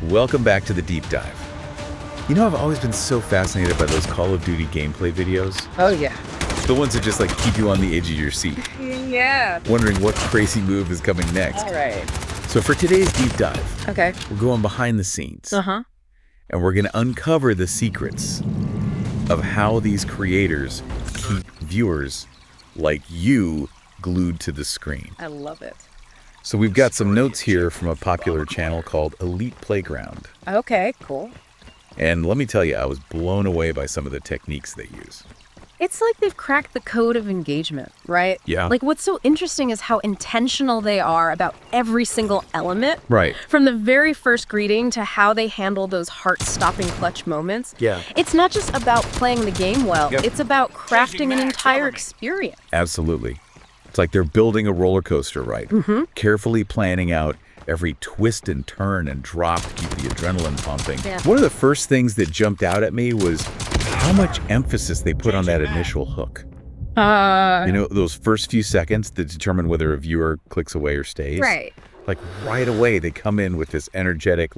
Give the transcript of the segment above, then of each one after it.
Welcome back to the Deep Dive. You know, I've always been so fascinated by those Call of Duty gameplay videos. Oh, yeah. The ones that just keep you on the edge of your seat. Yeah. Wondering what crazy move is coming next. All right. So for today's Deep Dive, Okay. we're going behind the scenes. Uh-huh. And we're going to uncover the secrets of how these creators keep viewers like you glued to the screen. I love it. So we've got some notes here from a popular channel called Elite Playground. Okay, cool. And let me tell you, I was blown away by some of the techniques they use. It's like they've cracked the code of engagement, right? Yeah. Like, what's so interesting is how intentional they are about every single element. Right. From the very first greeting to how they handle those heart-stopping clutch moments. Yeah. It's not just about playing the game well. Yep. It's about crafting an entire experience. Absolutely. It's like they're building a roller coaster, right? Mm-hmm. Carefully planning out every twist and turn and drop to keep the adrenaline pumping. Yeah. One of the first things that jumped out at me was how much emphasis they put on that initial hook. You know, those first few seconds that determine whether a viewer clicks away or stays. Right. Like right away, they come in with this energetic,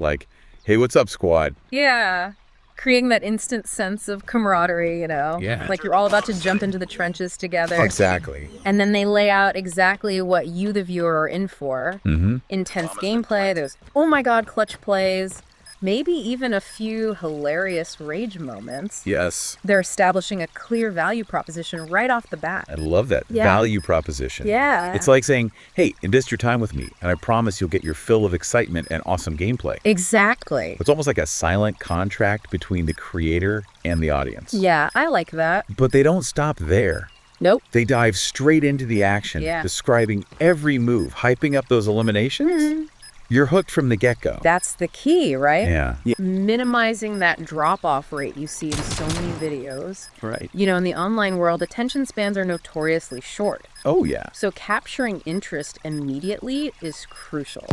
hey, what's up, squad? Yeah. Creating that instant sense of camaraderie, you know? Yeah. Like you're all about to jump into the trenches together. Exactly. And then they lay out exactly what you, the viewer, are in for. Mm-hmm. Intense gameplay, those, oh my god, clutch plays, maybe even a few hilarious rage moments. Yes. They're establishing a clear value proposition right off the bat. I love that Yeah. value proposition. Yeah. It's like saying, hey, invest your time with me, and I promise you'll get your fill of excitement and awesome gameplay. Exactly. It's almost like a silent contract between the creator and the audience. Yeah, I like that. But they don't stop there. Nope. They dive straight into the action, Yeah. describing every move, hyping up those eliminations. You're hooked from the get-go. That's the key, right? Yeah. Minimizing that drop-off rate you see in so many videos. Right. You know, in the online world, attention spans are notoriously short. Oh, yeah. So capturing interest immediately is crucial.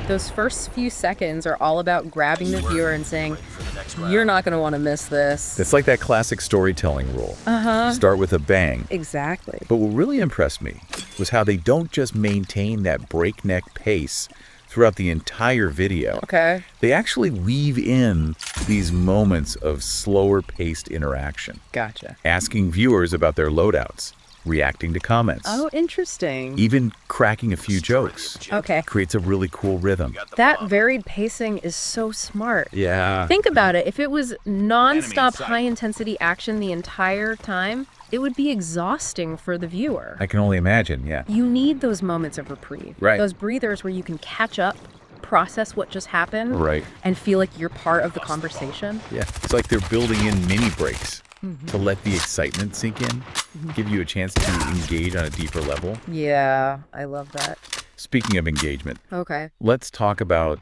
Those first few seconds are all about grabbing the viewer and saying, you're not going to want to miss this. It's like that classic storytelling rule. Uh-huh. Start with a bang. Exactly. But what really impressed me was how they don't just maintain that breakneck pace throughout the entire video. Okay. They actually weave in these moments of slower paced interaction, Gotcha. asking viewers about their loadouts, reacting to comments, Oh, interesting. even cracking a few jokes. Okay. Creates a really cool rhythm. That varied pacing is so smart. Yeah. Think about it. If it was non-stop high-intensity action the entire time, it would be exhausting for the viewer. I can only imagine, yeah. You need those moments of reprieve. Right. Those breathers where you can catch up, process what just happened, Right. and feel like you're part of the conversation. Yeah. It's like they're building in mini breaks to let the excitement sink in, give you a chance to engage on a deeper level. Yeah, I love that. Speaking of engagement, Okay. let's talk about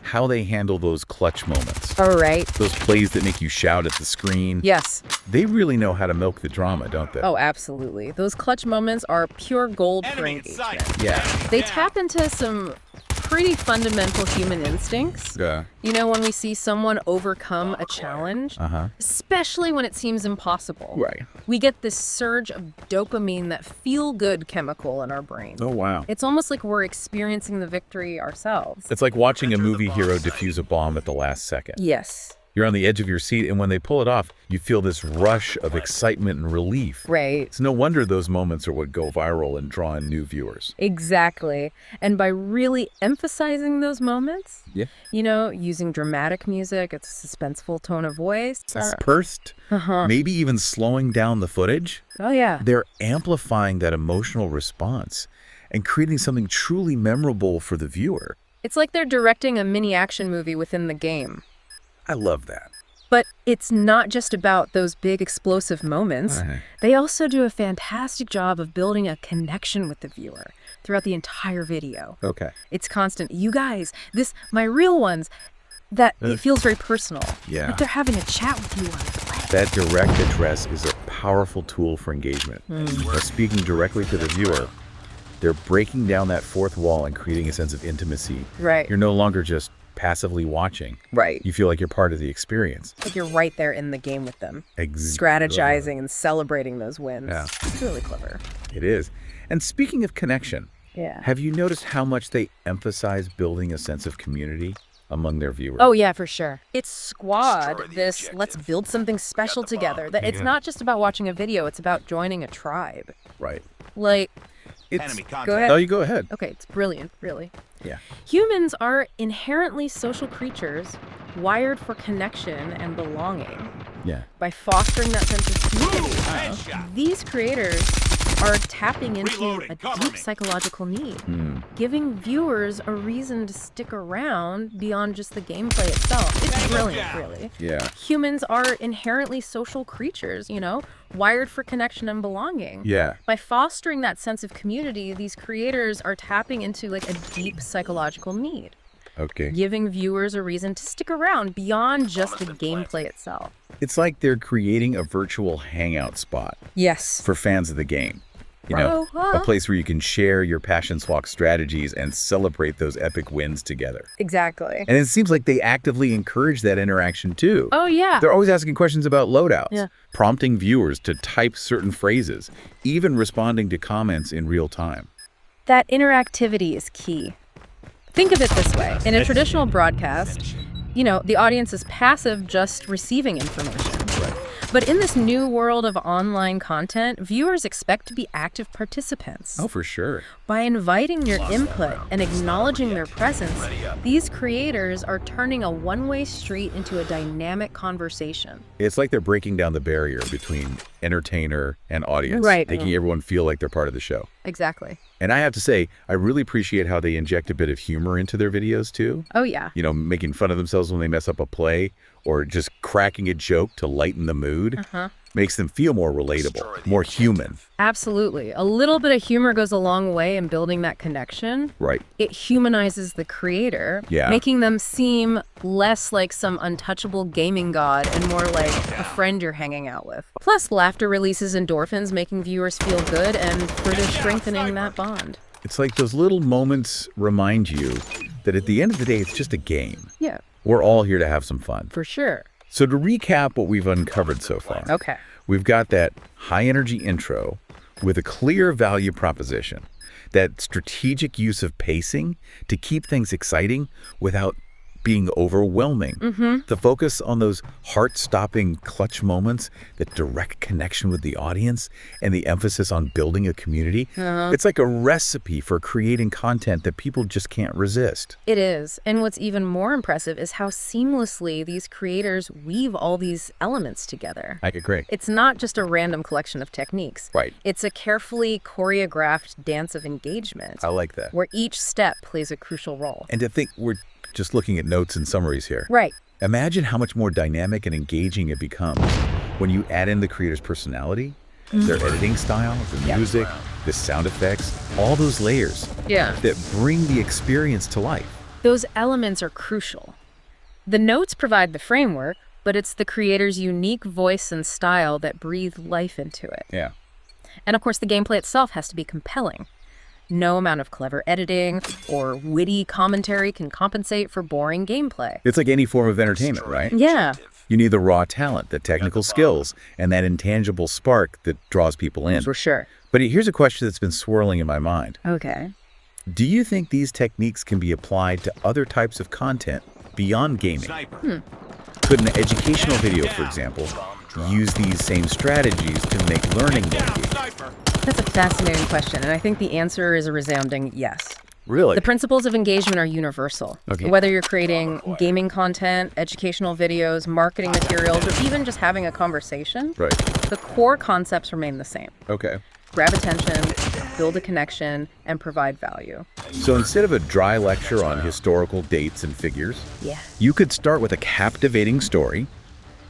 how they handle those clutch moments. All right. Those plays that make you shout at the screen. Yes. They really know how to milk the drama, don't they? Oh, absolutely. Those clutch moments are pure gold for engagement. Yeah. They tap into some pretty fundamental human instincts. Yeah. You know, when we see someone overcome a challenge, especially when it seems impossible, Right. we get this surge of dopamine, that feel-good chemical in our brains. Oh, wow. It's almost like we're experiencing the victory ourselves. It's like watching a movie hero defuse a bomb at the last second. Yes. You're on the edge of your seat, and when they pull it off, you feel this rush of excitement and relief. Right. It's no wonder those moments are what go viral and draw in new viewers. Exactly. And by really emphasizing those moments, Yeah. you know, using dramatic music, it's a suspenseful tone of voice. Dispersed, maybe even slowing down the footage. Oh, yeah. They're amplifying that emotional response and creating something truly memorable for the viewer. It's like they're directing a mini action movie within the game. I love that. But it's not just about those big explosive moments. They also do a fantastic job of building a connection with the viewer throughout the entire video. Okay. It's constant. You guys, my real ones, that it feels very personal. Yeah. Like they're having a chat with you on play. That direct address is a powerful tool for engagement. By speaking directly to the viewer, they're breaking down that fourth wall and creating a sense of intimacy. Right. You're no longer just passively watching. Right. You feel like you're part of the experience. Like you're right there in the game with them, Exactly. strategizing and celebrating those wins. Yeah. It's really clever. It is. And speaking of connection, Yeah. have you noticed how much they emphasize building a sense of community? among their viewers. Oh, yeah, for sure. It's squad, this let's build something special together. That It's not just about watching a video, it's about joining a tribe. Right. Like, go ahead. Oh, you go ahead. Okay, it's brilliant, really. Yeah. Humans are inherently social creatures, wired for connection and belonging. Yeah. By fostering that sense of community, these creators are tapping into a deep psychological need, giving viewers a reason to stick around beyond just the gameplay itself. It's brilliant, really. Yeah. Humans are inherently social creatures, wired for connection and belonging. Yeah. By fostering that sense of community, these creators are tapping into like a deep psychological need, Okay. giving viewers a reason to stick around beyond just the gameplay itself. It's like they're creating a virtual hangout spot Yes. for fans of the game. A place where you can share your passion swap strategies and celebrate those epic wins together. Exactly. And it seems like they actively encourage that interaction too. Oh, yeah. They're always asking questions about loadouts, Yeah. prompting viewers to type certain phrases, even responding to comments in real time. That interactivity is key. Think of it this way. In a traditional broadcast, the audience is passive, just receiving information. Right. But in this new world of online content, viewers expect to be active participants. Oh, for sure. By inviting your input and acknowledging their presence, these creators are turning a one-way street into a dynamic conversation. It's like they're breaking down the barrier between entertainer and audience, Right. making everyone feel like they're part of the show. Exactly. And I have to say, I really appreciate how they inject a bit of humor into their videos too. Oh, yeah. Making fun of themselves when they mess up a play or just cracking a joke to lighten the mood. Makes them feel more relatable, more human. Absolutely. A little bit of humor goes a long way in building that connection. Right. It humanizes the creator, Yeah. making them seem less like some untouchable gaming god and more like a friend you're hanging out with. Plus, laughter releases endorphins, making viewers feel good and further strengthening that bond. It's like those little moments remind you that at the end of the day, it's just a game. Yeah, We're all here to have some fun. for sure. So to recap what we've uncovered so far. Okay. We've got that high energy intro with a clear value proposition, that strategic use of pacing to keep things exciting without being overwhelming. The focus on those heart-stopping clutch moments, that direct connection with the audience, and the emphasis on building a community. It's like a recipe for creating content that people just can't resist. It is. And what's even more impressive is how seamlessly these creators weave all these elements together. I agree. It's not just a random collection of techniques. Right. It's a carefully choreographed dance of engagement I like that. where each step plays a crucial role. And to think we're just looking at notes and summaries here. Right. Imagine how much more dynamic and engaging it becomes when you add in the creator's personality, their editing style, the music, the sound effects, all those layers Yeah. that bring the experience to life. Those elements are crucial. The notes provide the framework, but it's the creator's unique voice and style that breathe life into it. Yeah. And of course, the gameplay itself has to be compelling. No amount of clever editing or witty commentary can compensate for boring gameplay. It's like any form of entertainment, right? Yeah. You need the raw talent, the technical skills, and that intangible spark that draws people in. For sure. But here's a question that's been swirling in my mind. Okay. Do you think these techniques can be applied to other types of content beyond gaming? Could an educational video, for example, use these same strategies to make learning more engaging? That's a fascinating question, and I think the answer is a resounding yes. Really? The principles of engagement are universal. Okay. Whether you're creating gaming content, educational videos, marketing materials, or even just having a conversation, Right. the core concepts remain the same. Okay. Grab attention, build a connection, and provide value. So instead of a dry lecture on historical dates and figures, Yeah. you could start with a captivating story,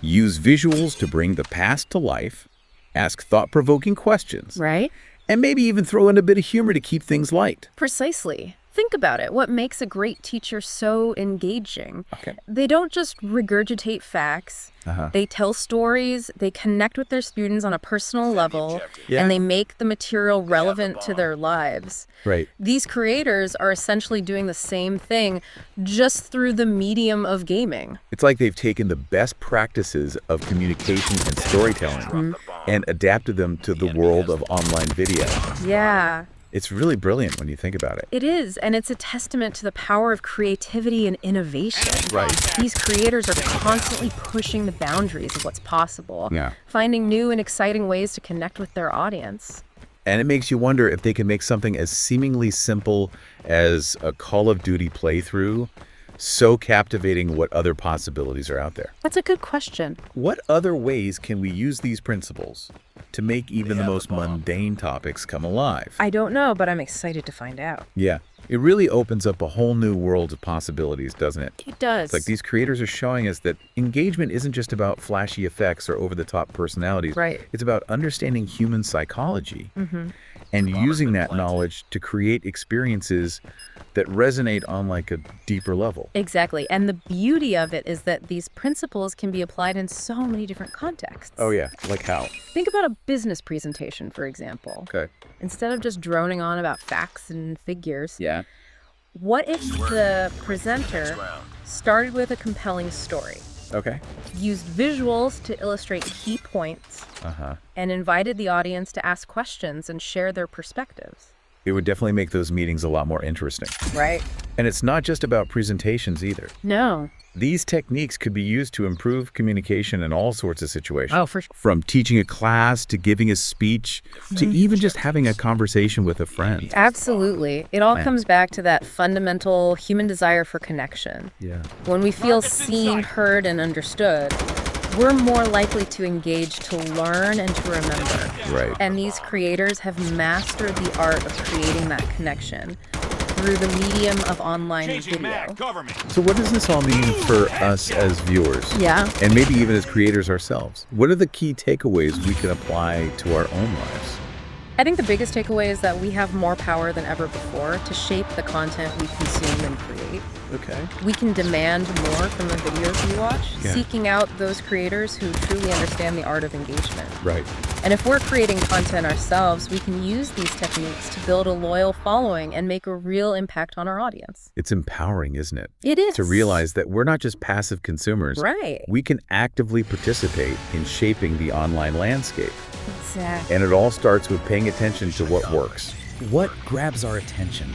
use visuals to bring the past to life, ask thought-provoking questions, Right? and maybe even throw in a bit of humor to keep things light. Precisely. Think about it. What makes a great teacher so engaging? Okay. They don't just regurgitate facts. They tell stories, they connect with their students on a personal level, Yeah. and they make the material relevant to their lives. Right. These creators are essentially doing the same thing, just through the medium of gaming. It's like they've taken the best practices of communication and storytelling and adapted them to the world of online video. Yeah. It's really brilliant when you think about it. It is, and it's a testament to the power of creativity and innovation. Right. These creators are constantly pushing the boundaries of what's possible, Yeah. finding new and exciting ways to connect with their audience. And it makes you wonder if they can make something as seemingly simple as a Call of Duty playthrough so captivating what other possibilities are out there. That's a good question. What other ways can we use these principles to make even the most mundane topics come alive? I don't know, but I'm excited to find out. Yeah, it really opens up a whole new world of possibilities, doesn't it? It does. It's like these creators are showing us that engagement isn't just about flashy effects or over-the-top personalities. Right. It's about understanding human psychology and using that knowledge to create experiences that resonate on like a deeper level. Exactly. And the beauty of it is that these principles can be applied in so many different contexts. Oh yeah, like how? Think about a business presentation, for example. Okay. Instead of just droning on about facts and figures, Yeah. what if the presenter started with a compelling story, Okay. used visuals to illustrate key points, and invited the audience to ask questions and share their perspectives? It would definitely make those meetings a lot more interesting. Right. And it's not just about presentations either. No. These techniques could be used to improve communication in all sorts of situations. Oh, for sure. From teaching a class to giving a speech to even just having a conversation with a friend. Absolutely. It all comes back to that fundamental human desire for connection. Yeah. When we feel seen, heard, and understood, we're more likely to engage, to learn, and to remember. Right. And these creators have mastered the art of creating that connection through the medium of online video. So what does this all mean for us as viewers? Yeah. And maybe even as creators ourselves? What are the key takeaways we can apply to our own lives? I think the biggest takeaway is that we have more power than ever before to shape the content we consume and create. Okay. We can demand more from the videos we watch, seeking out those creators who truly understand the art of engagement. Right. And if we're creating content ourselves, we can use these techniques to build a loyal following and make a real impact on our audience. It's empowering, isn't it? It is. To realize that we're not just passive consumers. Right. We can actively participate in shaping the online landscape. Exactly. And it all starts with paying attention to what works. What grabs our attention?